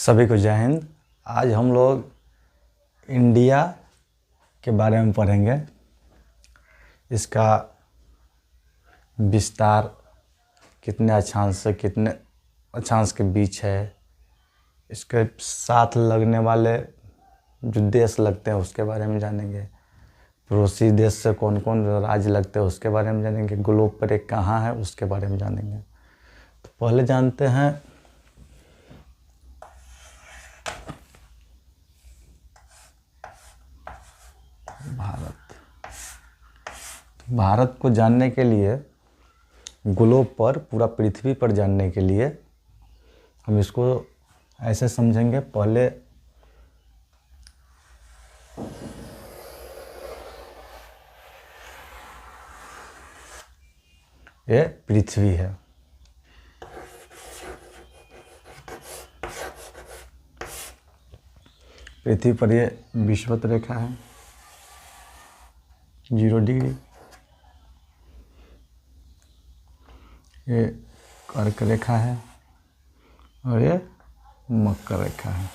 सभी को जय हिंद। आज हम लोग इंडिया के बारे में पढ़ेंगे। इसका विस्तार कितने अक्षांश से कितने अक्षांश के बीच है, इसके साथ लगने वाले जो देश लगते हैं उसके बारे में जानेंगे। पड़ोसी देश से कौन कौन राज्य लगते हैं उसके बारे में जानेंगे। ग्लोब पर एक कहाँ है उसके बारे में जानेंगे। तो पहले जानते हैं भारत। भारत को जानने के लिए, ग्लोब पर पूरा पृथ्वी पर जानने के लिए हम इसको ऐसे समझेंगे। पहले ये पृथ्वी है, पृथ्वी पर ये विषुवत रेखा है 0 डिग्री, ये कर्क रेखा है और ये मकर रेखा है।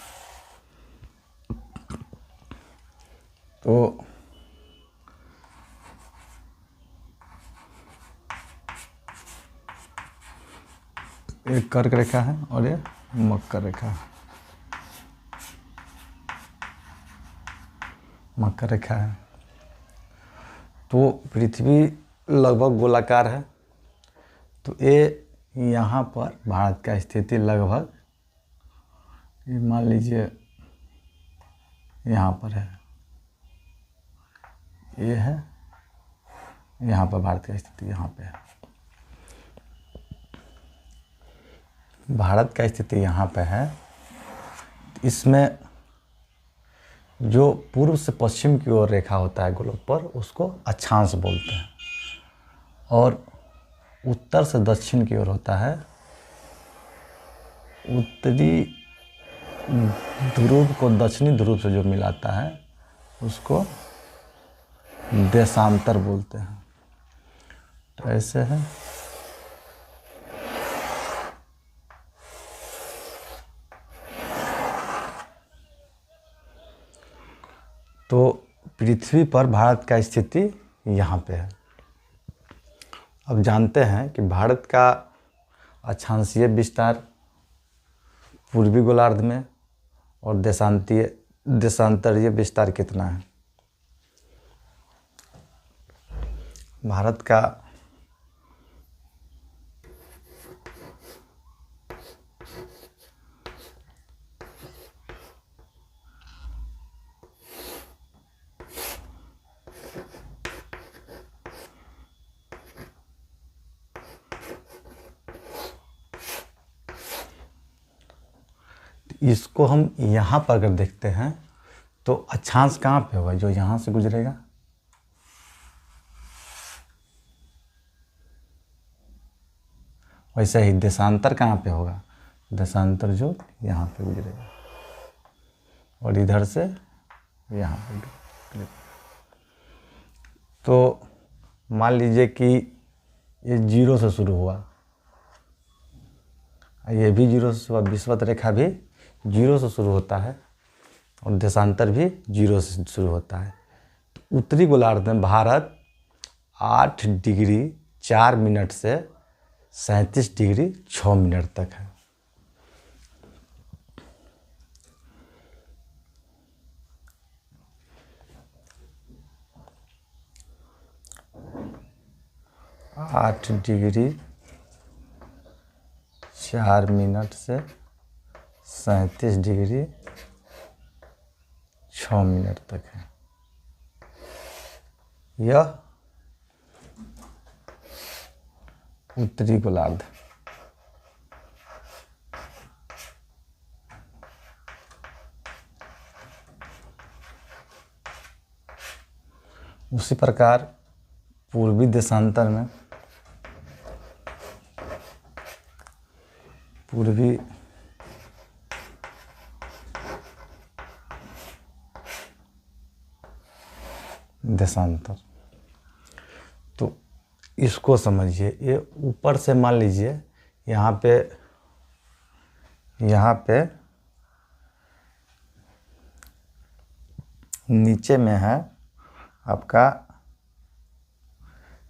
तो ये कर्क रेखा है और ये मकर रेखा है। मकर रेखा है। तो पृथ्वी लगभग गोलाकार है। तो ये यहाँ पर भारत का स्थिति लगभग, ये मान लीजिए यहाँ पर है, ये है, यहाँ पर भारत की स्थिति यहाँ पे है। भारत का स्थिति यहाँ पे है। इसमें जो पूर्व से पश्चिम की ओर रेखा होता है ग्लोब पर, उसको अक्षांश बोलते हैं। और उत्तर से दक्षिण की ओर होता है, उत्तरी ध्रुव को दक्षिणी ध्रुव से जो मिलाता है उसको देशांतर बोलते हैं। तो ऐसे है। तो पृथ्वी पर भारत का स्थिति यहाँ पे है। अब जानते हैं कि भारत का अक्षांशीय विस्तार पूर्वी गोलार्ध में और देशांतरीय विस्तार कितना है। भारत का इसको हम यहाँ पर अगर देखते हैं तो अक्षांश कहाँ पे होगा, जो यहाँ से गुजरेगा। वैसे ही देशांतर कहाँ पे होगा, देशांतर जो यहाँ पे गुजरेगा और इधर से यहाँ पे। तो मान लीजिए कि ये 0 से शुरू हुआ, ये भी 0 से हुआ, विषुवत रेखा भी 0 से शुरू होता है और देशांतर भी 0 से शुरू होता है। तो उत्तरी गोलार्ध में भारत 8 डिग्री 4 मिनट से 37 डिग्री 6 मिनट तक है। आठ डिग्री 4 मिनट से 37 डिग्री 6 मिनट तक है। यह उत्तरी गोलार्ध। उसी प्रकार पूर्वी देशांतर में, पूर्वी देशांतर, तो इसको समझिए। ये ऊपर से मान लीजिए यहाँ पे नीचे में है आपका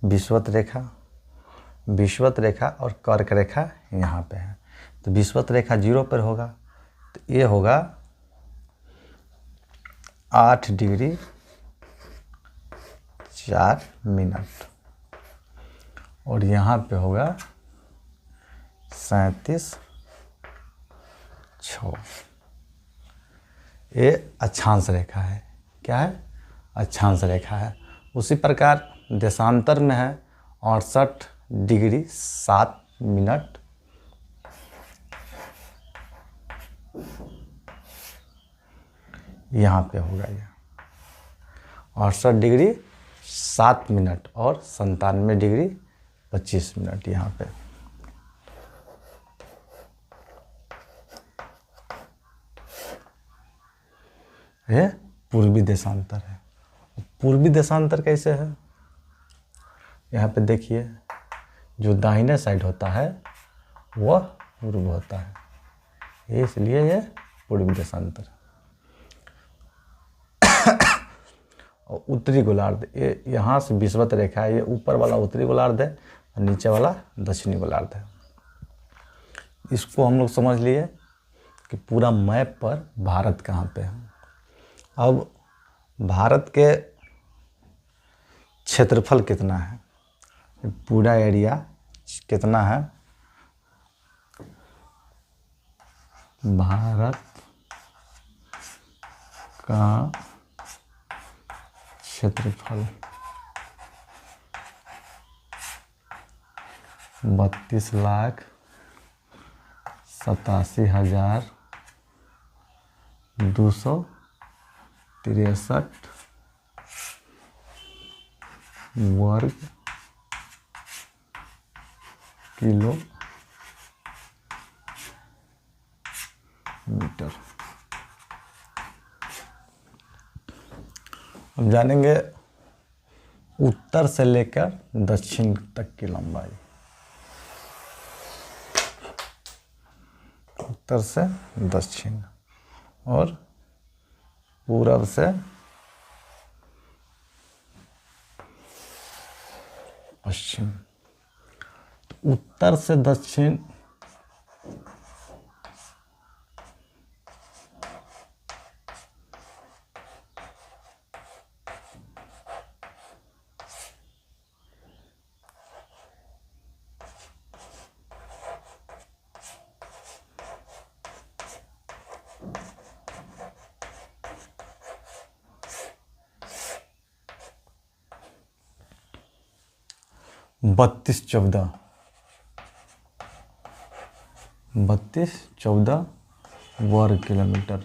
विषुवत रेखा, विषुवत रेखा और कर्क रेखा यहाँ पे है। तो विषुवत रेखा 0 पर होगा, तो ये होगा 8 डिग्री 4 मिनट, और यहाँ पे होगा 37.6। ये अक्षांश रेखा है। क्या है? अक्षांश रेखा है। उसी प्रकार देशांतर में है 68 डिग्री 7 मिनट, यहाँ पे होगा ये 68 डिग्री 7 मिनट और 97 डिग्री 25 मिनट यहाँ पे। ये पूर्वी देशांतर है। पूर्वी देशांतर कैसे है? यहाँ पे देखिए, जो दाहिने साइड होता है वह पूर्व होता है, इसलिए ये पूर्वी देशांतर। और उत्तरी गोलार्ध, ये यहाँ से विषुवत रेखा है, ये ऊपर वाला उत्तरी गोलार्ध है और नीचे वाला दक्षिणी गोलार्ध है। इसको हम लोग समझ लिए कि पूरा मैप पर भारत कहाँ पे है। अब भारत के क्षेत्रफल कितना है, पूरा एरिया कितना है, भारत का क्षेत्रफल 32,87,263 वर्ग किलोमीटर। हम जानेंगे उत्तर से लेकर दक्षिण तक की लंबाई। उत्तर से दक्षिण और पूरब से पश्चिम। तो उत्तर से दक्षिण बत्तीस चौदह वर्ग किलोमीटर।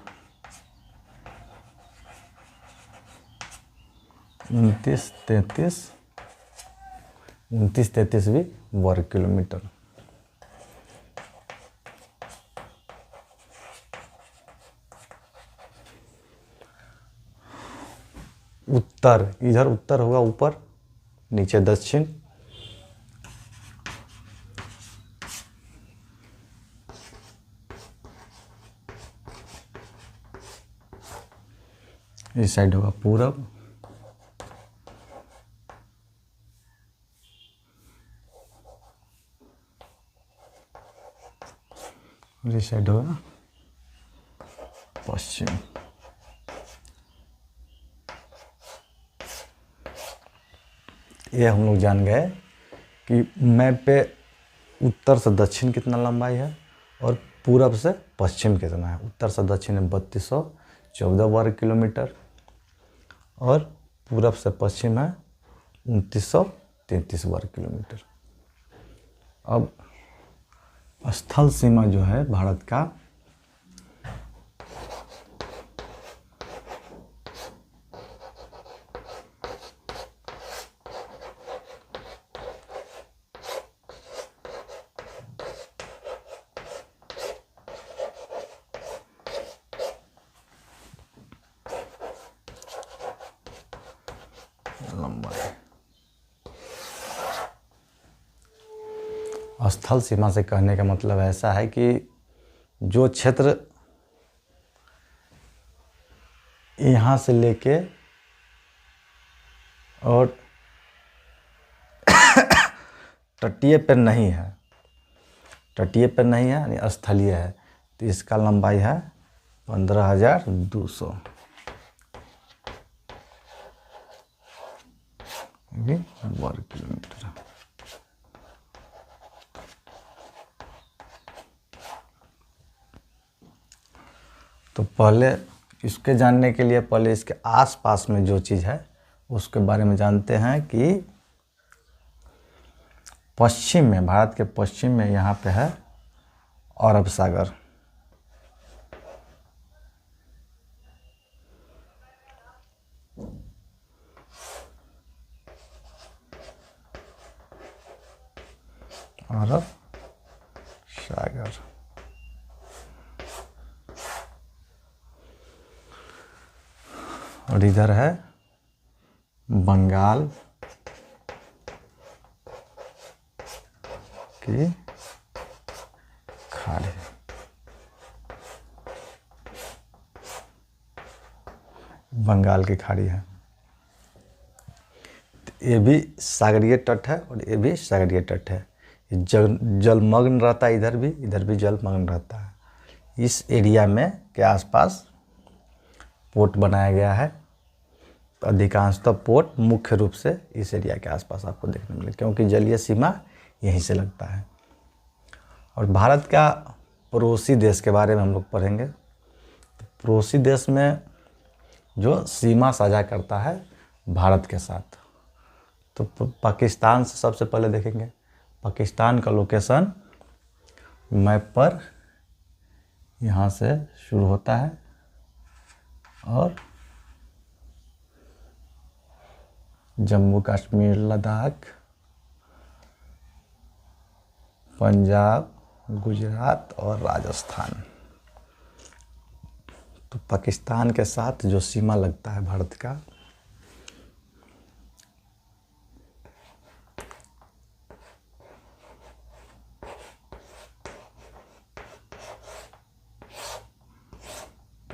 29-33 भी वर्ग किलोमीटर। उत्तर, इधर उत्तर होगा ऊपर, नीचे दक्षिण। इस साइड होगा पूरब, और इस साइड होगा पश्चिम। ये हम लोग जान गए कि मैप पे उत्तर से दक्षिण कितना लंबाई है और पूरब से पश्चिम कितना है। उत्तर से दक्षिण है 3214 वर्ग किलोमीटर और पूरब से पश्चिम है 2933 वर्ग किलोमीटर। अब स्थल सीमा जो है भारत का, स्थल सीमा से कहने का मतलब ऐसा है कि जो क्षेत्र यहाँ से लेके और तटीय पे नहीं है, तटीय पे नहीं है यानी स्थलीय है, तो इसका लंबाई है 15,200 वर्ग किलोमीटर। तो पहले इसके जानने के लिए पहले इसके आसपास में जो चीज़ है उसके बारे में जानते हैं कि पश्चिम में, भारत के पश्चिम में यहाँ पे है अरब सागर। अरब सागर और इधर है बंगाल की खाड़ी। बंगाल की खाड़ी है, ये भी सागरीय तट है और ये भी सागरीय तट है। जलमग्न रहता है, इधर भी जलमग्न रहता है। इस एरिया में के आसपास पोर्ट बनाया गया है। अधिकांशतः पोर्ट मुख्य रूप से इस एरिया के आसपास आपको देखने मिले, क्योंकि जलीय सीमा यहीं से लगता है। और भारत का पड़ोसी देश के बारे में हम लोग पढ़ेंगे। तो पड़ोसी देश में जो सीमा साझा करता है भारत के साथ, तो पाकिस्तान से सबसे पहले देखेंगे। पाकिस्तान का लोकेशन मैप पर यहाँ से शुरू होता है और जम्मू कश्मीर, लद्दाख, पंजाब, गुजरात और राजस्थान। तो पाकिस्तान के साथ जो सीमा लगता है भारत का,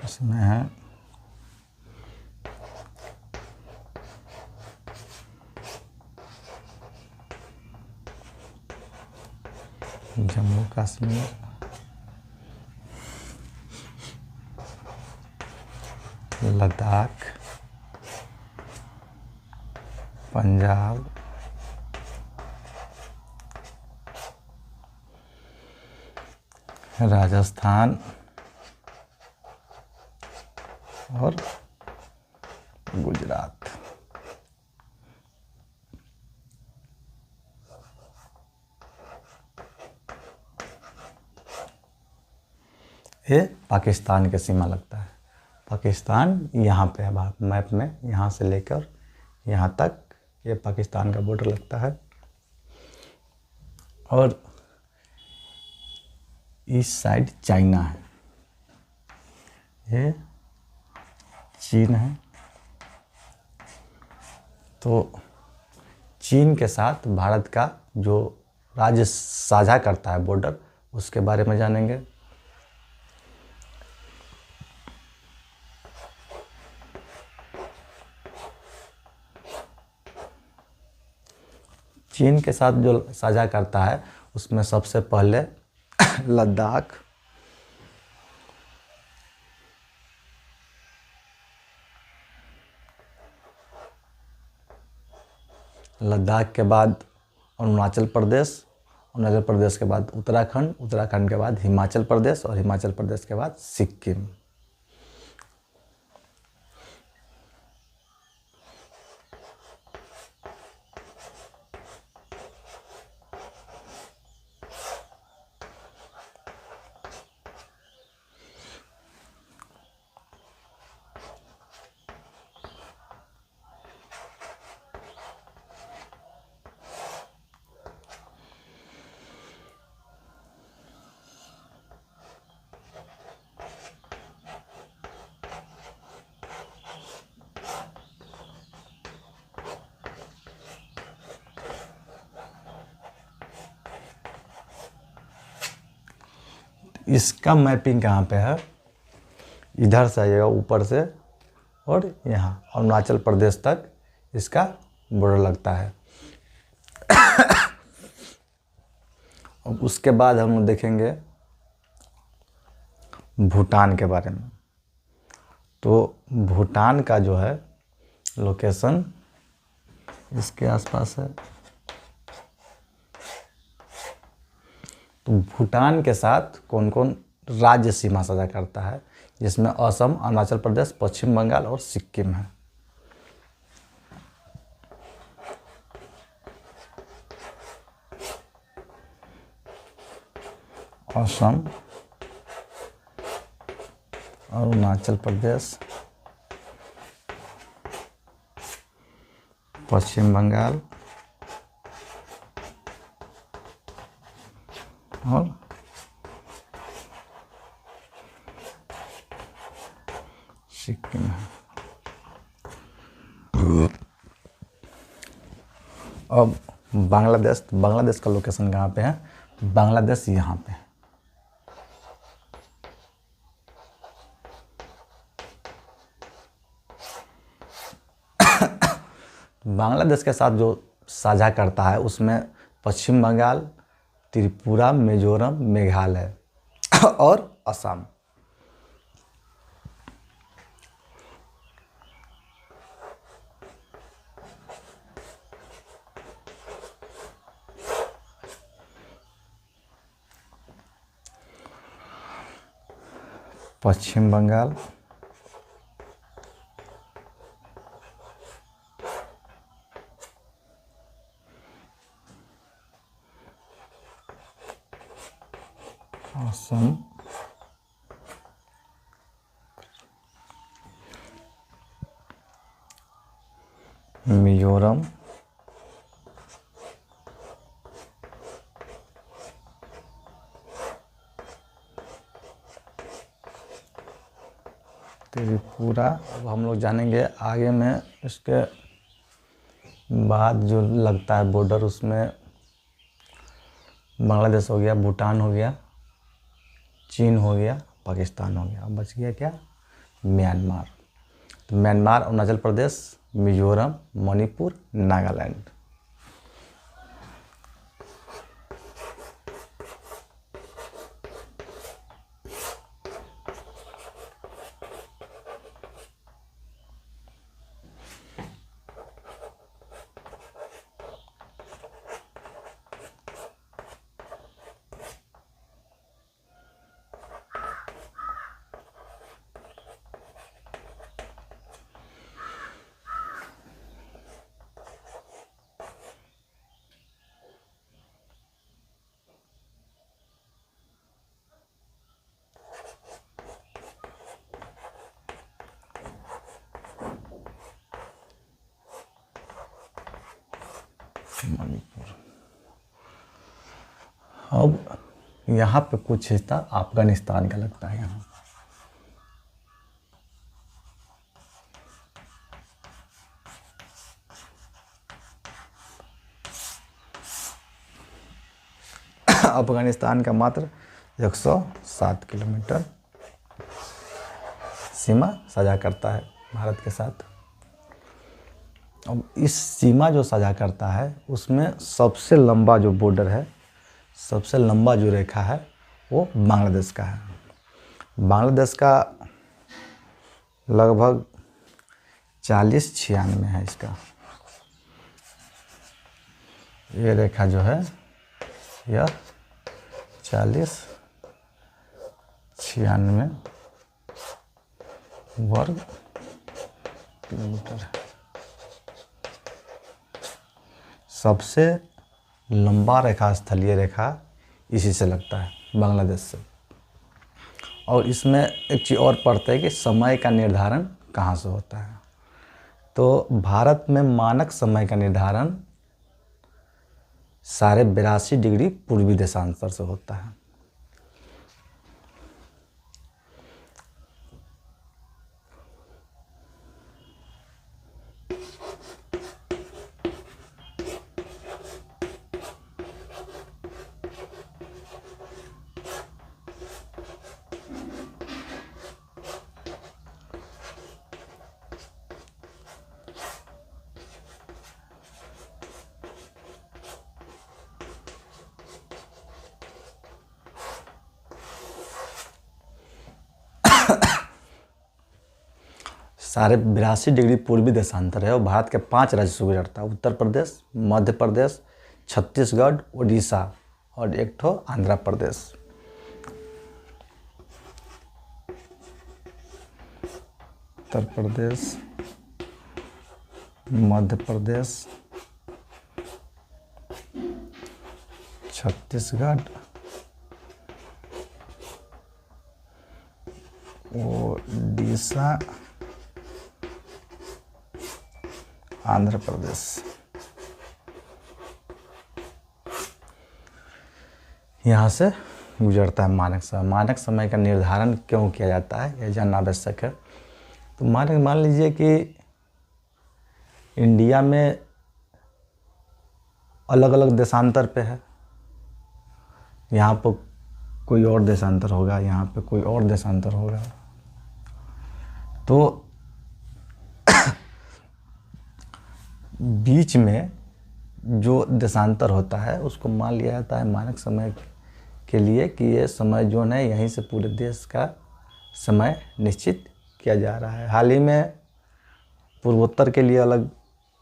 उसमें है जम्मू कश्मीर, लद्दाख, पंजाब, राजस्थान और गुजरात। ये पाकिस्तान के सीमा लगता है। पाकिस्तान यहाँ पे है भारत मैप में, यहाँ से लेकर यहाँ तक ये पाकिस्तान का बॉर्डर लगता है। और इस साइड चाइना है, ये चीन है। तो चीन के साथ भारत का जो राज्य साझा करता है बॉर्डर, उसके बारे में जानेंगे। चीन के साथ जो साझा करता है उसमें सबसे पहले लद्दाख, लद्दाख के बाद अरुणाचल प्रदेश, अरुणाचल प्रदेश के बाद उत्तराखंड, उत्तराखंड के बाद हिमाचल प्रदेश और हिमाचल प्रदेश के बाद सिक्किम। इसका मैपिंग कहाँ पे है? इधर से आइएगा ऊपर से और यहाँ अरुणाचल प्रदेश तक इसका बॉर्डर लगता है। अब उसके बाद हम देखेंगे भूटान के बारे में। तो भूटान का जो है लोकेशन इसके आसपास है। तो भूटान के साथ कौन कौन राज्य सीमा साझा करता है, जिसमें असम, अरुणाचल प्रदेश, पश्चिम बंगाल और सिक्किम है। असम, अरुणाचल प्रदेश, पश्चिम बंगाल और सिक्किम है। अब बांग्लादेश का लोकेशन कहाँ पे है? बांग्लादेश यहाँ पे है। बांग्लादेश के साथ जो साझा करता है उसमें पश्चिम बंगाल, त्रिपुरा, मिजोरम, मेघालय और असम। पश्चिम बंगाल, असम, मिजोरम, त्रिपुरा। अब हम लोग जानेंगे आगे में इसके बाद जो लगता है बॉर्डर, उसमें बांग्लादेश हो गया, भूटान हो गया, चीन हो गया, पाकिस्तान हो गया। अब बच गया क्या? म्यांमार। तो म्यांमार, अरुणाचल प्रदेश, मिजोरम, मणिपुर, नागालैंड। मणिपुर। अब यहाँ पे कुछ हिस्सा अफगानिस्तान का लगता है। यहाँ अफगानिस्तान का मात्र 107 किलोमीटर सीमा साझा करता है भारत के साथ। अब इस सीमा जो साझा करता है उसमें सबसे लंबा जो बॉर्डर है, सबसे लंबा जो रेखा है वो बांग्लादेश का है। बांग्लादेश का लगभग 40-96 है इसका। ये रेखा जो है यह 40-96 वर्ग किलोमीटर है। सबसे लंबा रेखा, स्थलीय रेखा इसी से लगता है, बांग्लादेश से। और इसमें एक चीज़ और पड़ता है कि समय का निर्धारण कहाँ से होता है। तो भारत में मानक समय का निर्धारण 82.5 डिग्री पूर्वी देशांतर से होता है। 82.82 पूर्वी देशांतर है और भारत के 5 राज्य से गुजरता है। उत्तर प्रदेश, मध्य प्रदेश, छत्तीसगढ़, उड़ीसा और एक ठो आंध्र प्रदेश। उत्तर प्रदेश, मध्य प्रदेश, छत्तीसगढ़, ओडिशा, आंध्र प्रदेश। यहाँ से गुजरता है मानक समय। मानक समय का निर्धारण क्यों किया जाता है, यह जानना आवश्यक है। तो मानक, मान लीजिए कि इंडिया में अलग अलग देशांतर पे है, यहाँ पर कोई और देशांतर होगा, यहाँ पे कोई और देशांतर होगा। तो बीच में जो देशांतर होता है उसको मान लिया जाता है मानक समय के लिए कि ये समय जोन है, यहीं से पूरे देश का समय निश्चित किया जा रहा है। हाल ही में पूर्वोत्तर के लिए अलग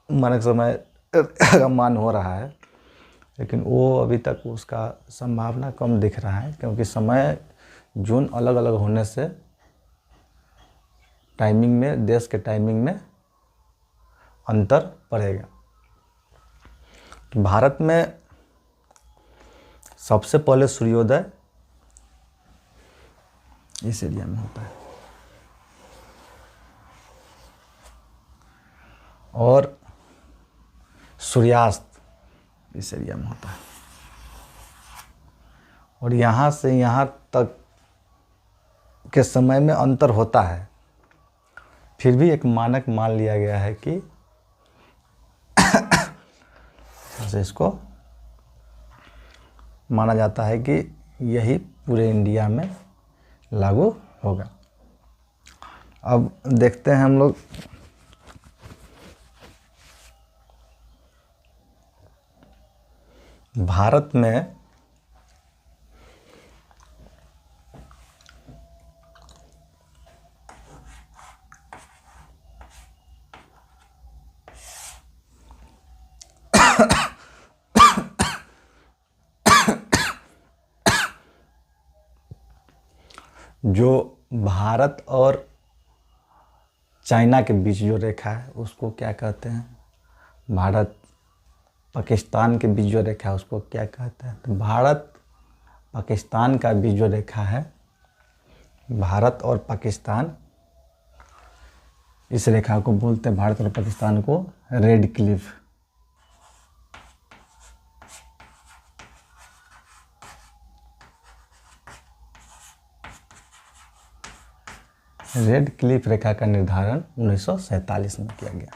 मानक समय का मान हो रहा है, लेकिन वो अभी तक उसका संभावना कम दिख रहा है, क्योंकि समय जोन अलग अलग होने से टाइमिंग में, देश के टाइमिंग में अंतर पड़ेगा। भारत में सबसे पहले सूर्योदय इस एरिया में होता है और सूर्यास्त इस एरिया में होता है, और यहाँ से यहाँ तक के समय में अंतर होता है। फिर भी एक मानक मान लिया गया है कि जैसे इसको माना जाता है कि यही पूरे इंडिया में लागू होगा। अब देखते हैं हम लोग भारत में जो भारत और चाइना के बीच जो रेखा है उसको क्या कहते हैं? भारत पाकिस्तान के बीच जो रेखा है उसको क्या कहते हैं? तो भारत पाकिस्तान का बीच जो रेखा है, भारत और पाकिस्तान, इस रेखा को बोलते हैं, भारत और पाकिस्तान को, रेड क्लिफ। रेड क्लिफ रेखा का निर्धारण 1947 में किया गया।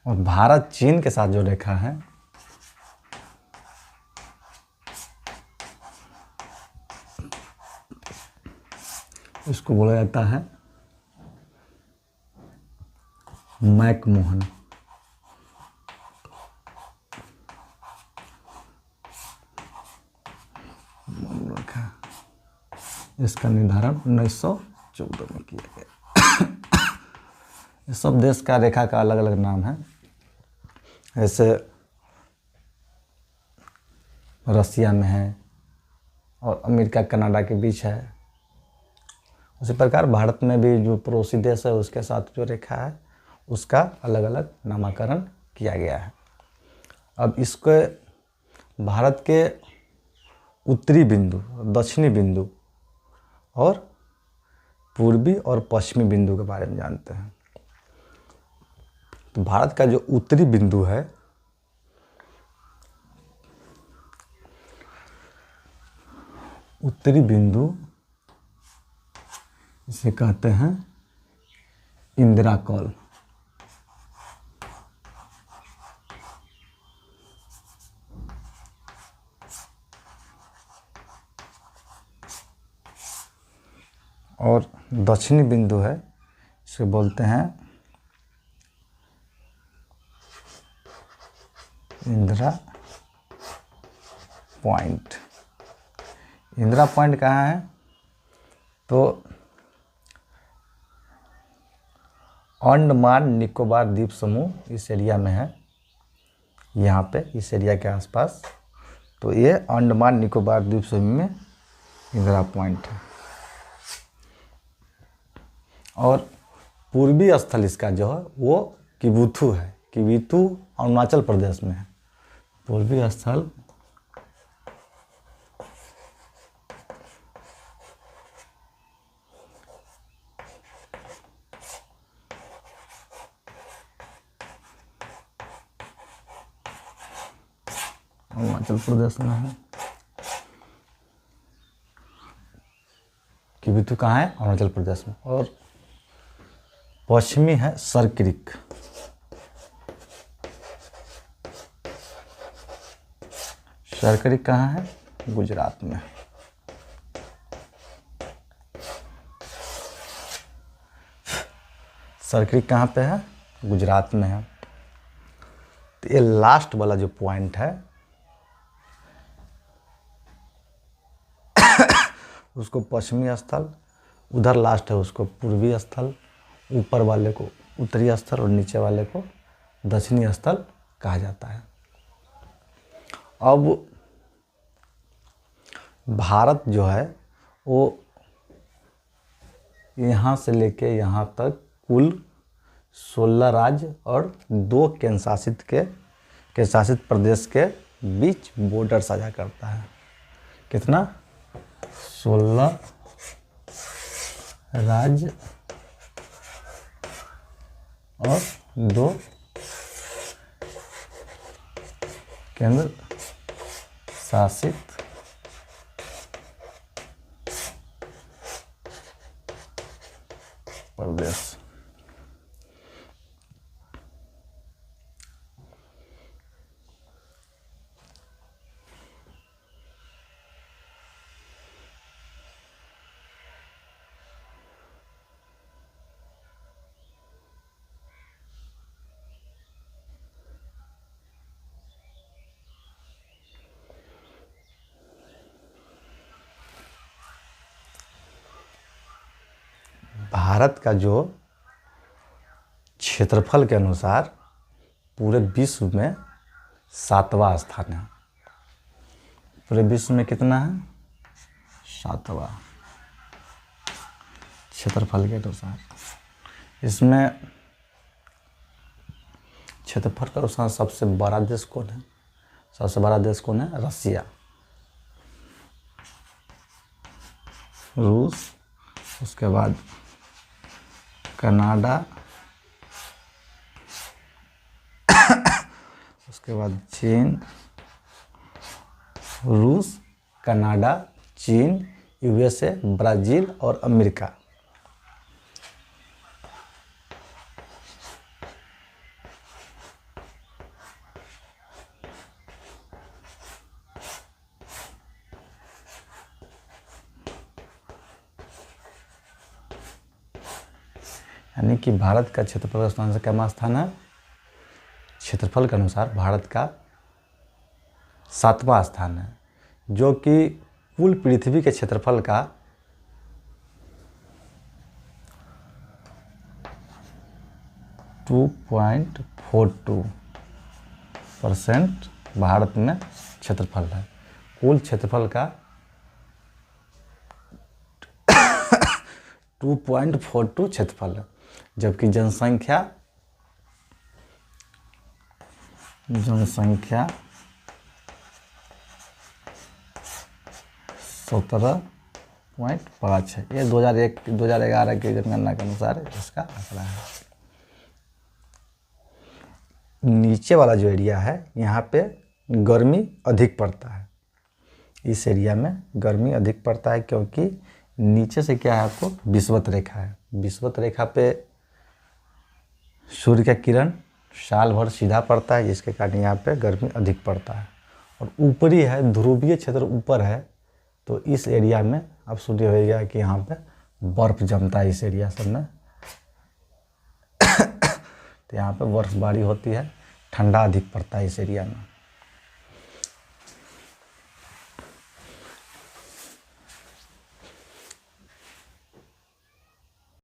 और भारत चीन के साथ जो रेखा है इसको बोला जाता है मैकमोहन। रेखा, इसका निर्धारण 1914 में किया गया। इस सब देश का रेखा का अलग अलग नाम है। जैसे रसिया में है और अमेरिका कनाडा के बीच है, उसी प्रकार भारत में भी जो पड़ोसी देश है उसके साथ जो रेखा है उसका अलग अलग नामकरण किया गया है। अब इसके भारत के उत्तरी बिंदु, दक्षिणी बिंदु और पूर्वी और पश्चिमी बिंदु के बारे में जानते हैं। तो भारत का जो उत्तरी बिंदु है, उत्तरी बिंदु इसे कहते हैं इंदिरा कॉल। और दक्षिणी बिंदु है, इसे बोलते हैं इंदिरा पॉइंट। इंदिरा पॉइंट कहाँ है? तो अंडमान निकोबार द्वीप समूह इस एरिया में है, यहाँ पे इस एरिया के आसपास। तो ये अंडमान निकोबार द्वीप समूह में इंदिरा पॉइंट है। और पूर्वी स्थल इसका जो है वो किबुथु है। किबुथु अरुणाचल प्रदेश में है। पूर्वी स्थल अरुणाचल प्रदेश में है। किबुथु कहाँ है? अरुणाचल प्रदेश में। और पश्चिमी है सरक्रिक। सरक्रिक कहाँ है? गुजरात में। सरक्रिक कहाँ पे है? गुजरात में है। तो ये लास्ट वाला जो पॉइंट है उसको पश्चिमी स्थल, उधर लास्ट है उसको पूर्वी स्थल, ऊपर वाले को उत्तरी स्थल और नीचे वाले को दक्षिणी स्थल कहा जाता है। अब भारत जो है वो यहाँ से लेके यहाँ तक कुल 16 राज्य और 2 केंद्रशासित प्रदेश के बीच बॉर्डर साझा करता है। कितना? 16 राज्य और 2 केंद्र शासित प्रदेश। भारत का जो क्षेत्रफल के अनुसार पूरे विश्व में 7वां स्थान है। पूरे विश्व में कितना है? 7वां क्षेत्रफल के अनुसार। इसमें क्षेत्रफल के अनुसार सबसे बड़ा देश कौन है? सबसे बड़ा देश कौन है? रसिया, रूस, उसके बाद कनाडा, उसके बाद चीन। रूस, कनाडा, चीन, यूएसए, ब्राज़ील और अमेरिका। यानी कि भारत का क्षेत्रफल के स्थान से क्या स्थान है? क्षेत्रफल के अनुसार भारत का 7वां स्थान है, जो कि कुल पृथ्वी के क्षेत्रफल का 2.42% भारत में क्षेत्रफल है। कुल क्षेत्रफल का 2.42 क्षेत्रफल है, जबकि जनसंख्या 17.5 है। ये 2011 की जनगणना के अनुसार इसका आंकड़ा है। नीचे वाला जो एरिया है यहाँ पे गर्मी अधिक पड़ता है। इस एरिया में गर्मी अधिक पड़ता है क्योंकि नीचे से क्या है, आपको विषुवत रेखा है। विषुवत रेखा पे सूर्य का किरण साल भर सीधा पड़ता है, जिसके कारण यहाँ पे गर्मी अधिक पड़ता है। और ऊपरी है, ध्रुवीय क्षेत्र ऊपर है, तो इस एरिया में अब सुनिए होगा कि यहाँ पे बर्फ़ जमता है। इस एरिया सब में तो यहाँ पे बर्फबारी होती है, ठंडा अधिक पड़ता है इस एरिया में।